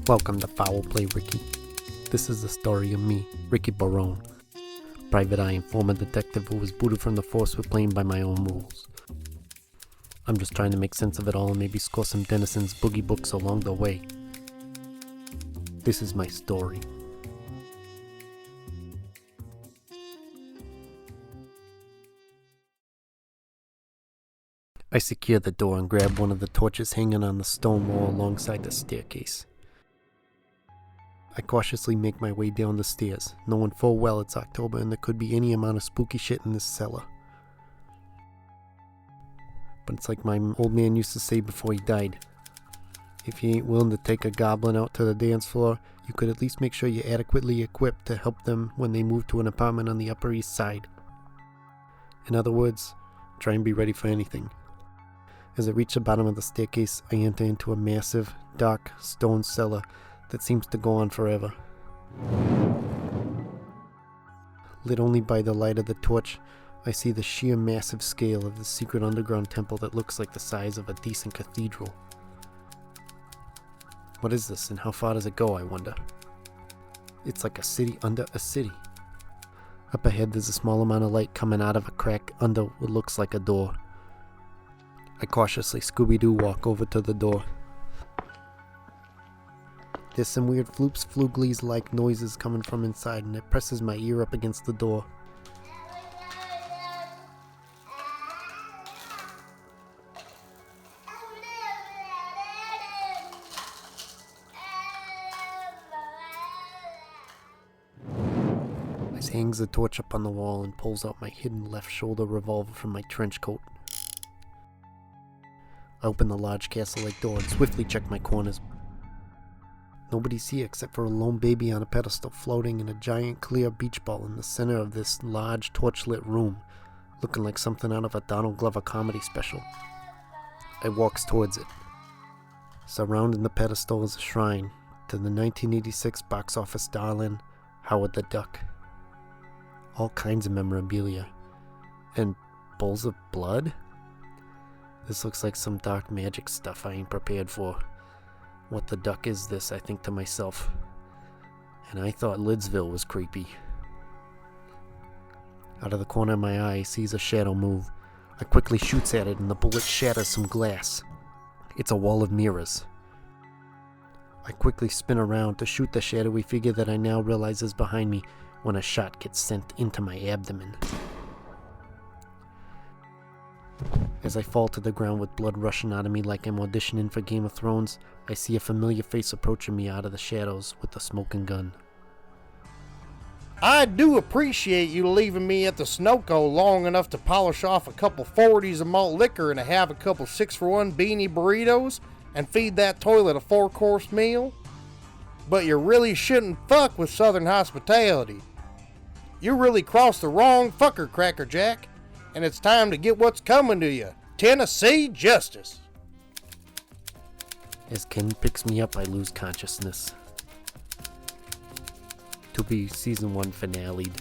Welcome to Foul Play Ricky. This is the story of me, Ricky Barone, private eye and former detective who was booted from the force for playing by my own rules. I'm just trying to make sense of it all and maybe score some Denison's boogie books along the way. This is my story. I secure the door and grab one of the torches hanging on the stone wall alongside the staircase. I cautiously make my way down the stairs, knowing full well it's October and there could be any amount of spooky shit in this cellar. But it's like my old man used to say before he died. If you ain't willing to take a goblin out to the dance floor, you could at least make sure you're adequately equipped to help them when they move to an apartment on the Upper East Side. In other words, try and be ready for anything. As I reach the bottom of the staircase, I enter into a massive, dark stone cellar that seems to go on forever. Lit only by the light of the torch, I see the sheer massive scale of the secret underground temple that looks like the size of a decent cathedral. What is this and how far does it go, I wonder? It's like a city under a city. Up ahead there's a small amount of light coming out of a crack under what looks like a door. I cautiously Scooby-Doo walk over to the door. There's some weird floops flooglies-like noises coming from inside, and it presses my ear up against the door. He hangs the torch up on the wall and pulls out my hidden left shoulder revolver from my trench coat. I open the large castle-like door and swiftly check my corners. Nobody's here except for a lone baby on a pedestal floating in a giant clear beach ball in the center of this large torch-lit room, looking like something out of a Donald Glover comedy special. I walks towards it. Surrounding the pedestal is a shrine to the 1986 box office darling, Howard the Duck. All kinds of memorabilia. And bowls of blood? This looks like some dark magic stuff I ain't prepared for. What the duck is this, I think to myself. And I thought Lidsville was creepy. Out of the corner of my eye, I sees a shadow move. I quickly shoots at it and the bullet shatters some glass. It's a wall of mirrors. I quickly spin around to shoot the shadowy figure that I now realize is behind me when a shot gets sent into my abdomen. As I fall to the ground with blood rushing out of me like I'm auditioning for Game of Thrones, I see a familiar face approaching me out of the shadows with a smoking gun. I do appreciate you leaving me at the Snoko long enough to polish off a couple 40s of malt liquor and to have a couple 6-for-1 beanie burritos and feed that toilet a 4-course meal. But you really shouldn't fuck with Southern hospitality. You really crossed the wrong fucker, Cracker Jack. And it's time to get what's coming to you. Tennessee justice. As Ken picks me up, I lose consciousness. To be season 1 finale'd.